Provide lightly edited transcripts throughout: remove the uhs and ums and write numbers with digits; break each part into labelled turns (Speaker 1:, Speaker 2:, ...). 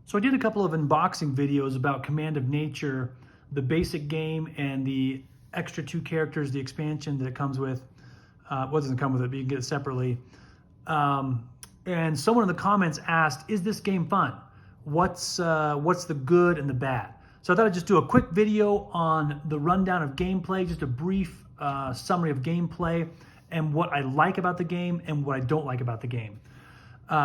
Speaker 1: So I did a couple of unboxing videos about Command of Nature, the basic game, and the extra 2 characters, the expansion that it comes with. Well, it doesn't come with it, but you can get it separately. And someone in the comments asked, is this game fun? What's the good and the bad? So I thought I'd just do a quick video on the rundown of gameplay, just a brief summary of gameplay and what I like about the game and what I don't like about the game.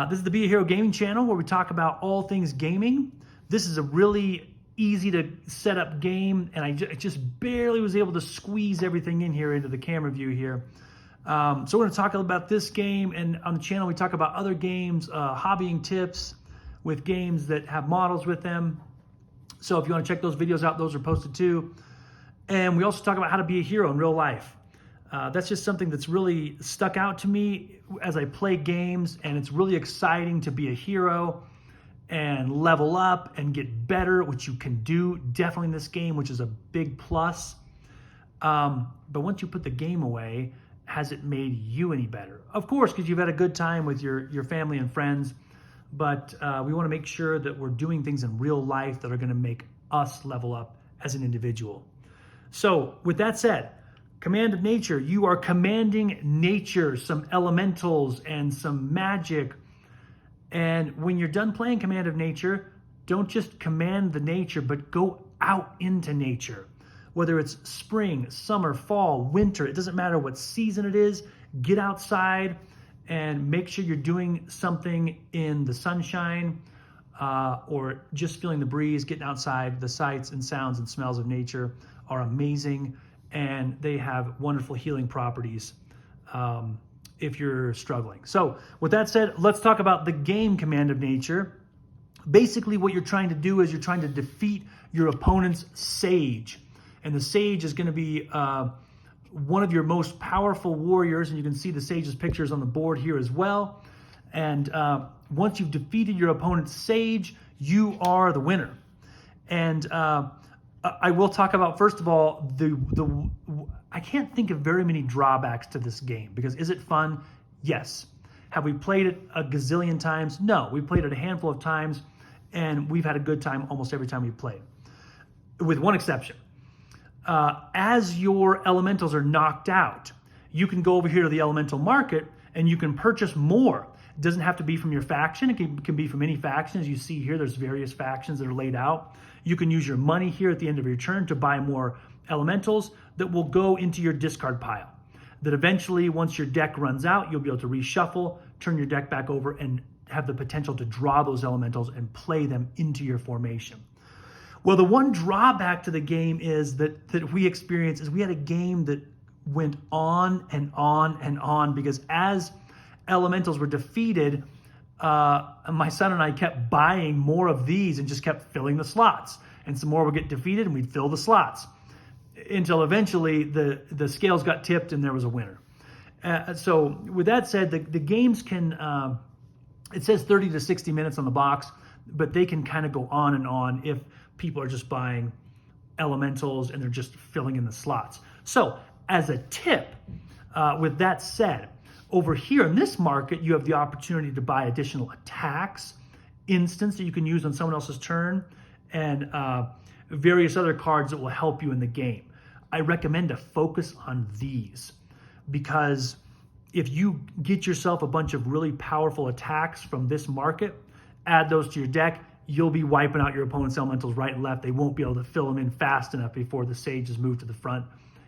Speaker 1: This is the Be A Hero Gaming channel where we talk about all things gaming. This is a really easy to set up game, and I just barely was able to squeeze everything in here into the camera view here. So we're going to talk about this game, and on the channel we talk about other games, hobbying tips with games that have models with them. So if you want to check those videos out, those are posted too. And we also talk about how to be a hero in real life. That's just something that's really stuck out to me as I play games, and it's really exciting to be a hero and level up and get better, which you can do definitely in this game, which is a big plus. But once you put the game away, has it made you any better? Of course, because you've had a good time with your family and friends, but we want to make sure that we're doing things in real life that are going to make us level up as an individual. So with that said, Command of Nature, you are commanding nature, some elementals and some magic. And when you're done playing Command of Nature, don't just command the nature, but go out into nature. Whether it's spring, summer, fall, winter, it doesn't matter what season it is, get outside and make sure you're doing something in the sunshine or just feeling the breeze, getting outside. The sights and sounds and smells of nature are amazing, and they have wonderful healing properties if you're struggling. So with that said, let's talk about the game Command of Nature. Basically what you're trying to do is you're trying to defeat your opponent's sage. And the sage is going to be one of your most powerful warriors, and you can see the sage's pictures on the board here as well. And once you've defeated your opponent's sage, you are the winner. And I will talk about, first of all, I can't think of very many drawbacks to this game, because is it fun? Yes. Have we played it a gazillion times? No. We played it a handful of times, and we've had a good time almost every time we played, with one exception. As your elementals are knocked out, you can go over here to the elemental market and you can purchase more. It doesn't have to be from your faction. It can be from any faction. As you see here, there's various factions that are laid out. You can use your money here at the end of your turn to buy more elementals that will go into your discard pile. That eventually, once your deck runs out, you'll be able to reshuffle, turn your deck back over, and have the potential to draw those elementals and play them into your formation. Well, the one drawback to the game is that we experienced is we had a game that went on and on and on, because as elementals were defeated, my son and I kept buying more of these and just kept filling the slots. And some more would get defeated and we'd fill the slots until eventually the scales got tipped and there was a winner. So with that said, the games can, it says 30 to 60 minutes on the box, but they can kind of go on and on if people are just buying elementals and they're just filling in the slots. So as a tip, with that said, over here in this market, you have the opportunity to buy additional attacks, instants that you can use on someone else's turn, and various other cards that will help you in the game. I recommend to focus on these, because if you get yourself a bunch of really powerful attacks from this market, add those to your deck, you'll be wiping out your opponent's elementals right and left. They won't be able to fill them in fast enough before the sage is moved to the front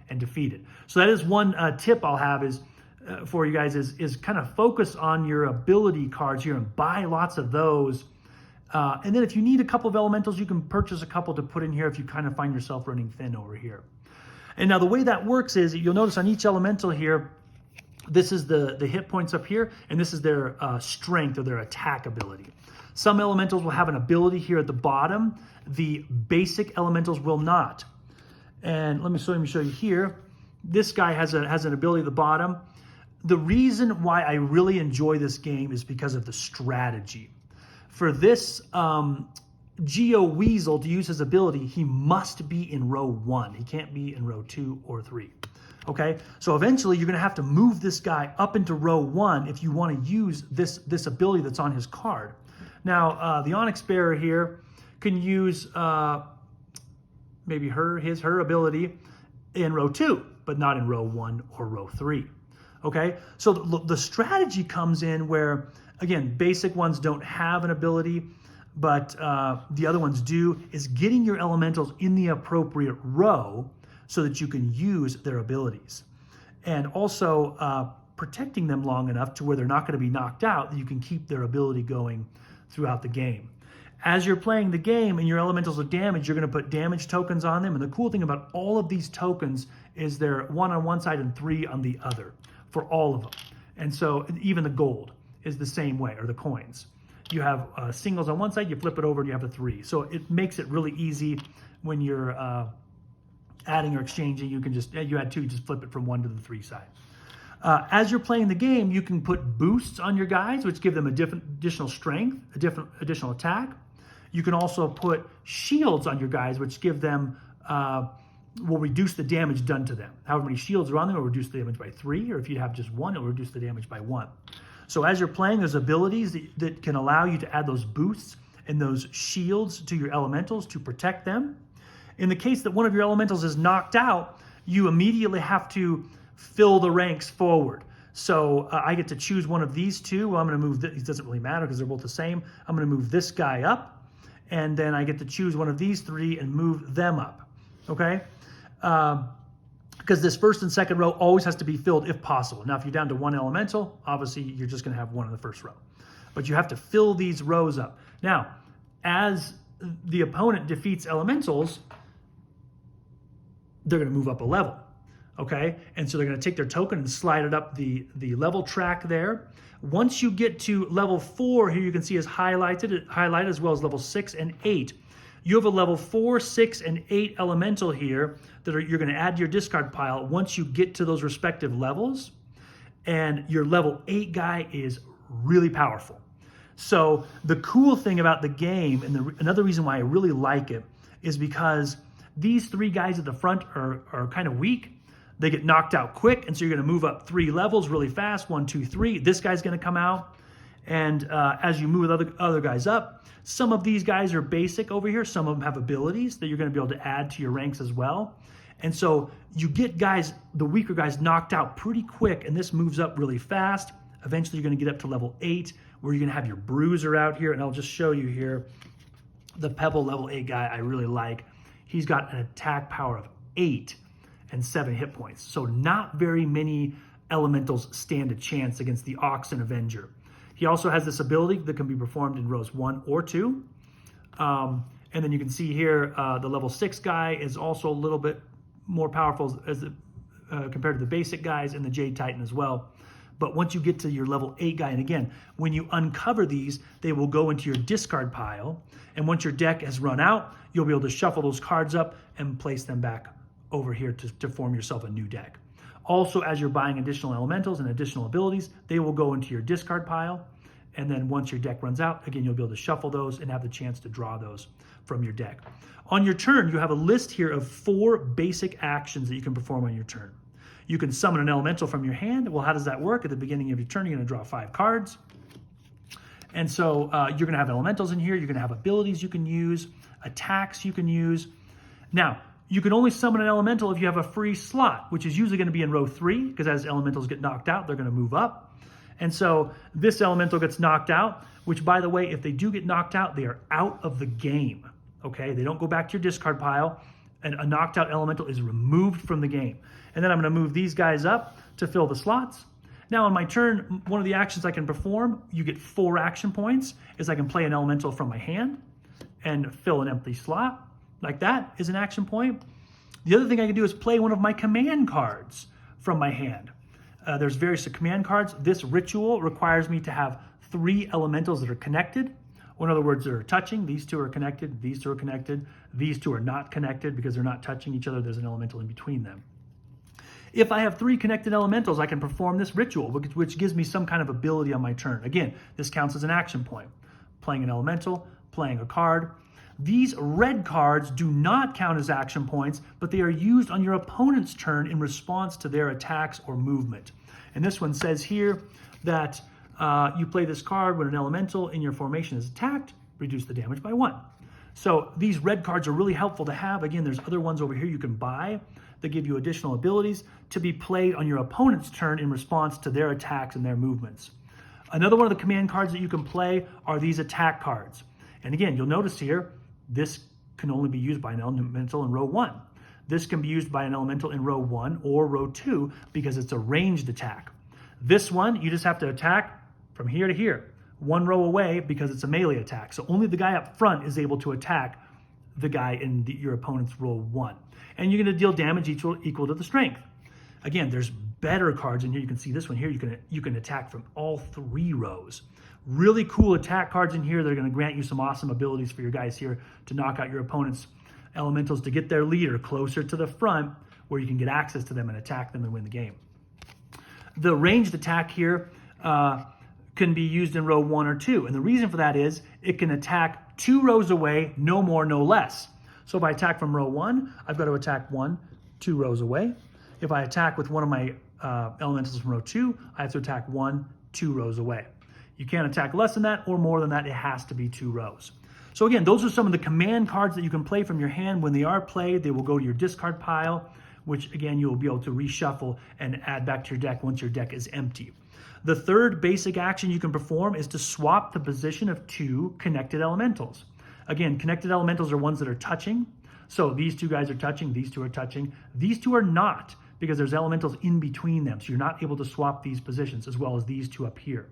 Speaker 1: and defeated. So that is one tip I'll have is for you guys is kind of focus on your ability cards here and buy lots of those. And then if you need a couple of elementals, you can purchase a couple to put in here if you kind of find yourself running thin over here. And now the way that works is you'll notice on each elemental here, this is the hit points up here, and this is their strength or their attack ability. Some elementals will have an ability here at the bottom. The basic elementals will not. And let me show you here. This guy has an ability at the bottom. The reason why I really enjoy this game is because of the strategy. For this Geo Weasel to use his ability, he must be in row 1. He can't be in row 2 or 3. Okay, so eventually you're going to have to move this guy up into row 1 if you want to use this ability that's on his card. Now, the Onyx Bearer here can use maybe her ability in row 2, but not in row 1 or row 3. Okay, so the strategy comes in where, again, basic ones don't have an ability, but the other ones do, is getting your elementals in the appropriate row so that you can use their abilities. And also protecting them long enough to where they're not going to be knocked out, that you can keep their ability going throughout the game. As you're playing the game and your elementals are damaged, you're going to put damage tokens on them. And the cool thing about all of these tokens is they're 1 on one side and 3 on the other for all of them. And so even the gold is the same way, or the coins. You have singles on one side, you flip it over and you have a 3. So it makes it really easy when you're adding or exchanging. You can just, you add 2, you just flip it from 1 to the 3 side. As you're playing the game, you can put boosts on your guys, which give them a different additional strength, a different additional attack. You can also put shields on your guys, which give them, will reduce the damage done to them. However many shields are on them, it will reduce the damage by 3, or if you have just 1, it will reduce the damage by 1. So as you're playing, there's abilities that can allow you to add those boosts and those shields to your elementals to protect them. In the case that one of your elementals is knocked out, you immediately have to fill the ranks forward. So I get to choose one of these two. Well, I'm going to move, it doesn't really matter because they're both the same. I'm going to move this guy up, and then I get to choose one of these 3 and move them up, okay? Because this first and second row always has to be filled if possible. Now, if you're down to 1 elemental, obviously you're just going to have 1 in the first row. But you have to fill these rows up. Now, as the opponent defeats elementals, they're going to move up a level, okay? And so they're going to take their token and slide it up the level track there. Once you get to level 4, here you can see is highlighted as well as level 6 and 8. You have a level 4, 6, and 8 elemental here that you're going to add to your discard pile once you get to those respective levels. And your level 8 guy is really powerful. So the cool thing about the game, and another reason why I really like it, is because these 3 guys at the front are kind of weak. They get knocked out quick, and so you're going to move up 3 levels really fast. 1, 2, 3. This guy's going to come out. And as you move other guys up, some of these guys are basic over here. Some of them have abilities that you're going to be able to add to your ranks as well. And so you get guys, the weaker guys, knocked out pretty quick, and this moves up really fast. Eventually, you're going to get up to level 8, where you're going to have your bruiser out here. And I'll just show you here the Pebble level 8 guy I really like. He's got an attack power of 8 and 7 hit points. So not very many elementals stand a chance against the Oxen Avenger. He also has this ability that can be performed in rows 1 or 2. And then you can see here, the level 6 guy is also a little bit more powerful compared to the basic guys, and the Jade Titan as well. But once you get to your level 8 guy, and again, when you uncover these, they will go into your discard pile. And once your deck has run out, you'll be able to shuffle those cards up and place them back over here to form yourself a new deck. Also, as you're buying additional elementals and additional abilities, they will go into your discard pile. And then once your deck runs out, again, you'll be able to shuffle those and have the chance to draw those from your deck. On your turn, you have a list here of 4 basic actions that you can perform on your turn. You can summon an elemental from your hand. Well, how does that work? At the beginning of your turn, you're going to draw 5 cards. And so you're going to have elementals in here. You're going to have abilities you can use, attacks you can use. Now, you can only summon an elemental if you have a free slot, which is usually going to be in row 3, because as elementals get knocked out, they're going to move up. And so this elemental gets knocked out, which, by the way, if they do get knocked out, they are out of the game, okay? They don't go back to your discard pile, and a knocked out elemental is removed from the game. And then I'm going to move these guys up to fill the slots. Now on my turn, one of the actions I can perform, you get 4 action points, is I can play an elemental from my hand and fill an empty slot. Like that is an action point. The other thing I can do is play one of my command cards from my hand. There's various command cards. This ritual requires me to have 3 elementals that are connected. Or in other words, they're touching. These 2 are connected. These 2 are connected. These 2 are not connected because they're not touching each other. There's an elemental in between them. If I have 3 connected elementals, I can perform this ritual, which gives me some kind of ability on my turn. Again, this counts as an action point. Playing an elemental, playing a card. These red cards do not count as action points, but they are used on your opponent's turn in response to their attacks or movement. And this one says here that you play this card when an elemental in your formation is attacked, reduce the damage by 1. So these red cards are really helpful to have. Again, there's other ones over here you can buy that give you additional abilities to be played on your opponent's turn in response to their attacks and their movements. Another one of the command cards that you can play are these attack cards. And again, you'll notice here, this can only be used by an elemental in row 1. This can be used by an elemental in row 1 or row 2 because it's a ranged attack. This one, you just have to attack from here to here, 1 row away because it's a melee attack. So only the guy up front is able to attack the guy in your opponent's row 1. And you're going to deal damage equal to the strength. Again, there's better cards in here. You can see this one here. You can attack from all 3 rows. Really cool attack cards in here that are going to grant you some awesome abilities for your guys here to knock out your opponent's elementals to get their leader closer to the front where you can get access to them and attack them and win the game. The ranged attack here can be used in row 1 or 2. And the reason for that is it can attack 2 rows away, no more, no less. So if I attack from row 1, I've got to attack 2 rows away. If I attack with one of my elementals from row 2, I have to attack 2 rows away. You can't attack less than that or more than that. It has to be 2 rows. So again, those are some of the command cards that you can play from your hand. When they are played, they will go to your discard pile, which again, you will be able to reshuffle and add back to your deck once your deck is empty. The third basic action you can perform is to swap the position of 2 connected elementals. Again, connected elementals are ones that are touching. So these 2 guys are touching, these 2 are touching. These 2 are not because there's elementals in between them. So you're not able to swap these positions as well as these 2 up here.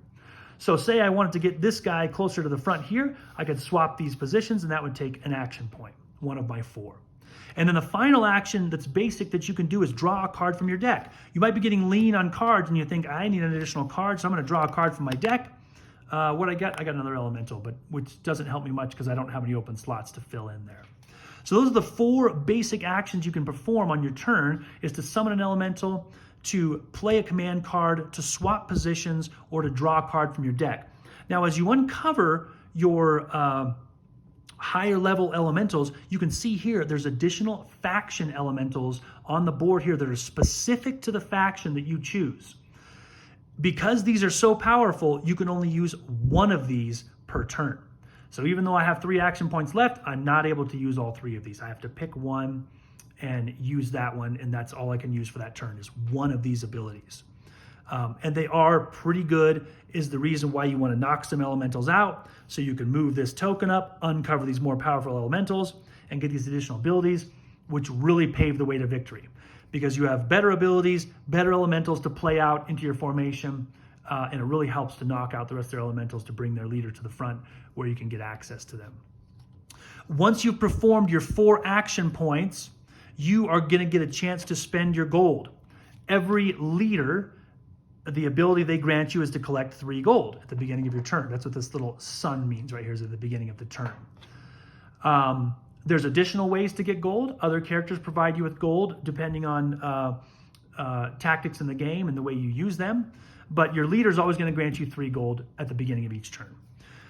Speaker 1: So say I wanted to get this guy closer to the front here, I could swap these positions and that would take an action point, 1 of my 4. And then the final action that's basic that you can do is draw a card from your deck. You might be getting lean on cards and you think, I need an additional card, so I'm going to draw a card from my deck. What I got another elemental, but which doesn't help me much because I don't have any open slots to fill in there. So those are the 4 basic actions you can perform on your turn, is to summon an elemental, to play a command card, to swap positions, or to draw a card from your deck. Now, as you uncover your higher level elementals, you can see here there's additional faction elementals on the board here that are specific to the faction that you choose. Because these are so powerful, you can only use 1 of these per turn. So even though I have 3 action points left, I'm not able to use all 3 of these. I have to pick 1 and use that one, and that's all I can use for that turn is 1 of these abilities. And they are pretty good, is the reason why you want to knock some elementals out so you can move this token up, uncover these more powerful elementals, and get these additional abilities, which really pave the way to victory. Because you have better abilities, better elementals to play out into your formation, and it really helps to knock out the rest of their elementals to bring their leader to the front where you can get access to them. Once you've performed your 4 action points, you are going to get a chance to spend your gold. Every leader, the ability they grant you is to collect 3 gold at the beginning of your turn. That's what this little sun means right here, is at the beginning of the turn. There's additional ways to get gold. Other characters provide you with gold depending on tactics in the game and the way you use them. But your leader is always going to grant you 3 gold at the beginning of each turn.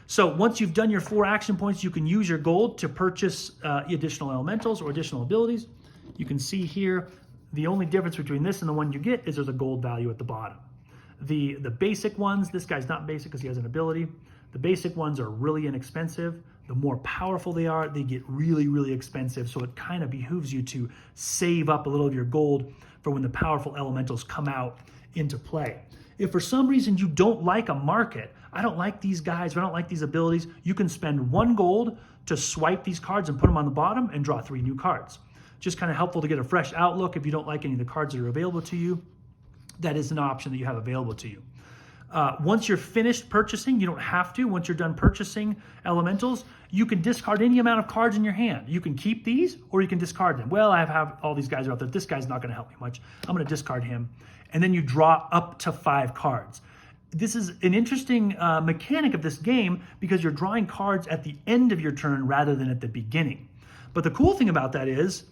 Speaker 1: So once you've done your 4 action points, you can use your gold to purchase additional elementals or additional abilities. You can see here, the only difference between this and the one you get is there's a gold value at the bottom. The basic ones, this guy's not basic because he has an ability. The basic ones are really inexpensive. The more powerful they are, they get really, really expensive. So it kind of behooves you to save up a little of your gold for when the powerful elementals come out into play. If for some reason you don't like a market, I don't like these guys, or I don't like these abilities, you can spend 1 gold to swipe these cards and put them on the bottom and draw 3 new cards. Just kind of helpful to get a fresh outlook if you don't like any of the cards that are available to you. That is an option that you have available to you. Once you're finished purchasing, you don't have to. Once you're done purchasing elementals, you can discard any amount of cards in your hand. You can keep these or you can discard them. Well, I have all these guys out there. This guy's not going to help me much. I'm going to discard him. And then you draw up to 5 cards. This is an interesting mechanic of this game because you're drawing cards at the end of your turn rather than at the beginning. But the cool thing about that is,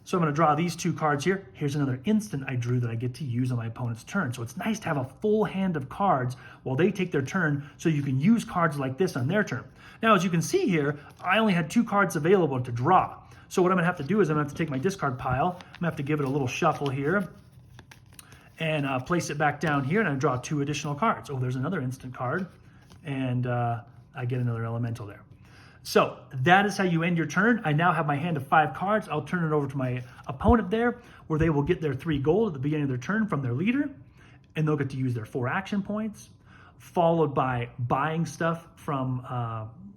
Speaker 1: so I'm going to draw these 2 cards here. Here's another instant I drew that I get to use on my opponent's turn. So it's nice to have a full hand of cards while they take their turn so you can use cards like this on their turn. Now, as you can see here, I only had 2 cards available to draw. So what I'm going to have to do is I'm going to have to take my discard pile. I'm going to have to give it a little shuffle here. and place it back down here, and I draw 2 additional cards. Oh, there's another instant card, and I get another elemental there. So that is how you end your turn. I now have my hand of 5 cards. I'll turn it over to my opponent there, where they will get their 3 gold at the beginning of their turn from their leader, and they'll get to use their 4 action points, followed by buying stuff from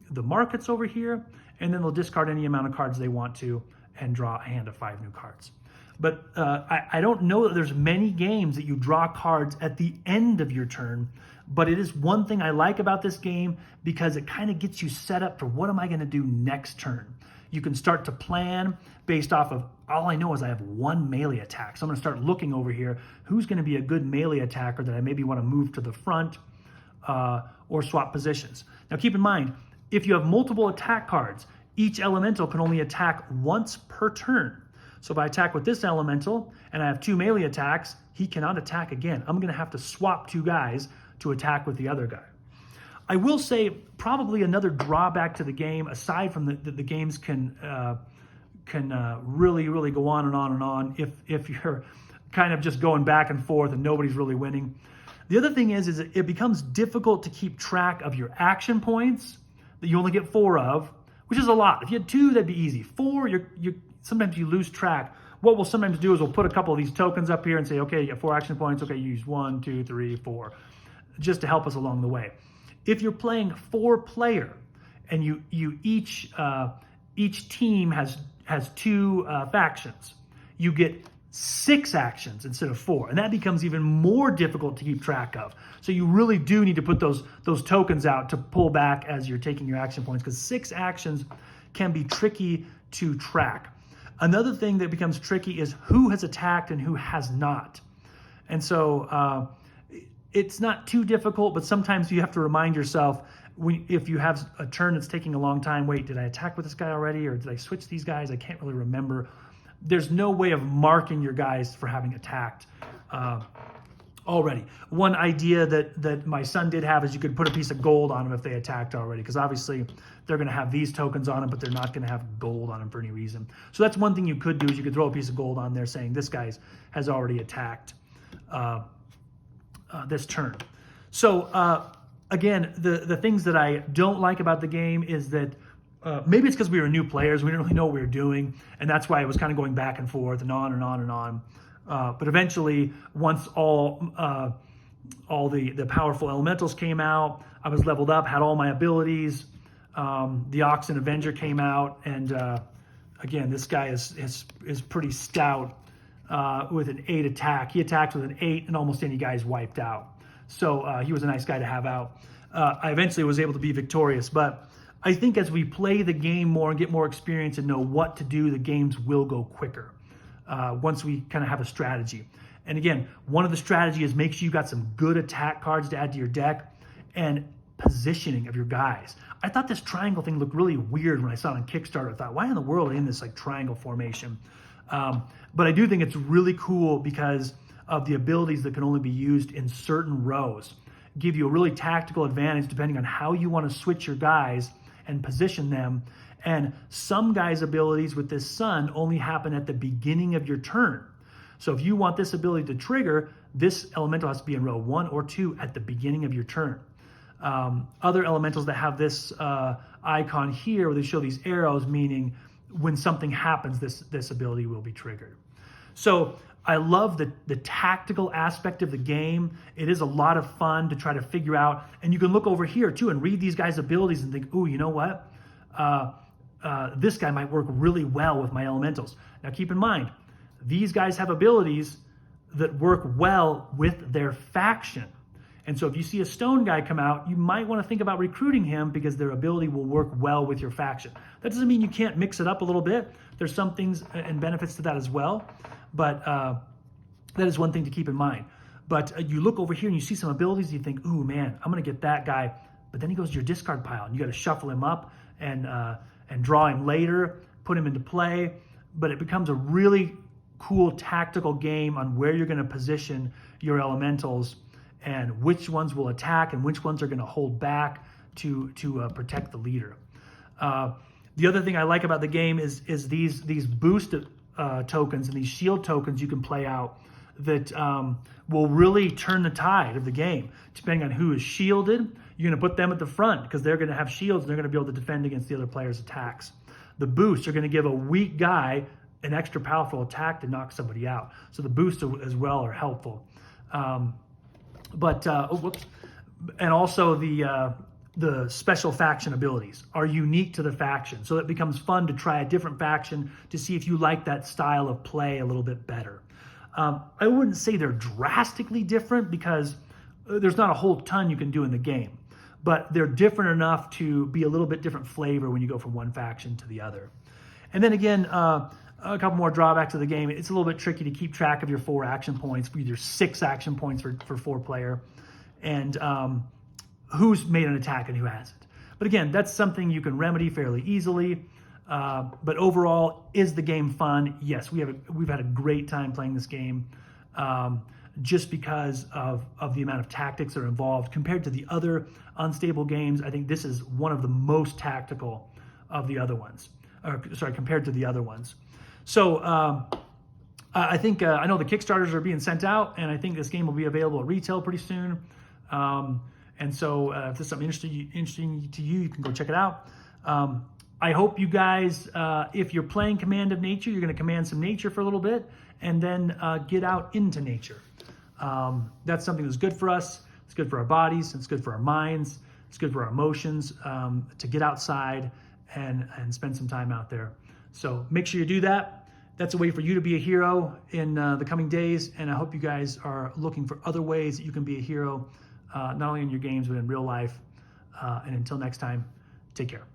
Speaker 1: the markets over here, and then they'll discard any amount of cards they want to and draw a hand of 5 new cards. But I don't know that there's many games that you draw cards at the end of your turn, but it is one thing I like about this game because it kind of gets you set up for what am I going to do next turn. You can start to plan based off of, all I know is I have 1 melee attack. So I'm going to start looking over here, who's going to be a good melee attacker that I maybe want to move to the front or swap positions. Now keep in mind, if you have multiple attack cards, each elemental can only attack once per turn. So if I attack with this elemental and I have 2 melee attacks, he cannot attack again. I'm going to have to swap 2 guys to attack with the other guy. I will say probably another drawback to the game, aside from the games can really go on and on and on if you're kind of just going back and forth and nobody's really winning. The other thing is it becomes difficult to keep track of your action points that you only get 4 of, which is a lot. If you had 2, that'd be easy. 4, sometimes you lose track. What we'll sometimes do is we'll put a couple of these tokens up here and say, okay, you have 4 action points. Okay, you use 1, 2, 3, 4, just to help us along the way. If you're playing 4-player and you each team has 2 factions, you get 6 actions instead of 4, and that becomes even more difficult to keep track of. So you really do need to put those tokens out to pull back as you're taking your action points, because 6 actions can be tricky to track. Another thing that becomes tricky is who has attacked and who has not. And so it's not too difficult, but sometimes you have to remind yourself, if you have a turn that's taking a long time, wait, did I attack with this guy already, or did I switch these guys? I can't really remember. There's no way of marking your guys for having attacked already. One idea that my son did have is you could put a piece of gold on them if they attacked already, because obviously they're going to have these tokens on them, but they're not going to have gold on them for any reason. So that's one thing you could do, is you could throw a piece of gold on there saying this guy has already attacked this turn. So again, the things that I don't like about the game is that maybe it's because we were new players, we didn't really know what we were doing, and that's why it was kind of going back and forth and on and on and on. But eventually, once all the powerful elementals came out, I was leveled up, had all my abilities. The Oxen Avenger came out, and again, this guy is pretty stout with an 8 attack. He attacks with an 8, and almost any guy is wiped out. So he was a nice guy to have out. I eventually was able to be victorious, but I think as we play the game more and get more experience and know what to do, the games will go quicker once we kind of have a strategy. And again, one of the strategy is make sure you got some good attack cards to add to your deck, and positioning of your guys. I thought this triangle thing looked really weird when I saw it on Kickstarter. I thought, why in the world are they in this like triangle formation? But I do think it's really cool because of the abilities that can only be used in certain rows. Give you a really tactical advantage depending on how you want to switch your guys and position them. And some guys' abilities with this sun only happen at the beginning of your turn. So if you want this ability to trigger, this elemental has to be in row 1 or 2 at the beginning of your turn. Other elementals that have this icon here where they show these arrows, meaning when something happens, this ability will be triggered. So I love the tactical aspect of the game. It is a lot of fun to try to figure out, and you can look over here too and read these guys' abilities and think, ooh, you know what? This guy might work really well with my elementals. Now keep in mind, these guys have abilities that work well with their faction. And so if you see a stone guy come out, you might want to think about recruiting him because their ability will work well with your faction. That doesn't mean you can't mix it up a little bit. There's some things and benefits to that as well. But that is one thing to keep in mind. But you look over here and you see some abilities and you think, ooh, man, I'm going to get that guy. But then he goes to your discard pile and you got to shuffle him up and draw him later, put him into play. But it becomes a really cool tactical game on where you're going to position your elementals and which ones will attack and which ones are going to hold back to protect the leader. The other thing I like about the game is these boost tokens and these shield tokens you can play out. that will really turn the tide of the game. Depending on who is shielded, you're going to put them at the front because they're going to have shields and they're going to be able to defend against the other player's attacks. The boosts are going to give a weak guy an extra powerful attack to knock somebody out. So the boosts as well are helpful. And also the special faction abilities are unique to the faction. So it becomes fun to try a different faction to see if you like that style of play a little bit better. I wouldn't say they're drastically different because there's not a whole ton you can do in the game, but they're different enough to be a little bit different flavor when you go from one faction to the other. And then again, a couple more drawbacks of the game. It's a little bit tricky to keep track of your 4 action points. There's 6 action points for 4 player, and who's made an attack and who hasn't. But again, that's something you can remedy fairly easily. But overall, is the game fun? Yes, we've had a great time playing this game, just because of the amount of tactics that are involved compared to the other Unstable games. I think this is one of the most tactical of the other ones. Compared to the other ones. So I think I know the Kickstarters are being sent out, and I think this game will be available at retail pretty soon. And so if this is something interesting to you, you can go check it out. I hope you guys, if you're playing Command of Nature, you're going to command some nature for a little bit, and then get out into nature. That's something that's good for us. It's good for our bodies. It's good for our minds. It's good for our emotions, to get outside and spend some time out there. So make sure you do that. That's a way for you to be a hero in the coming days. And I hope you guys are looking for other ways that you can be a hero, not only in your games, but in real life. And until next time, take care.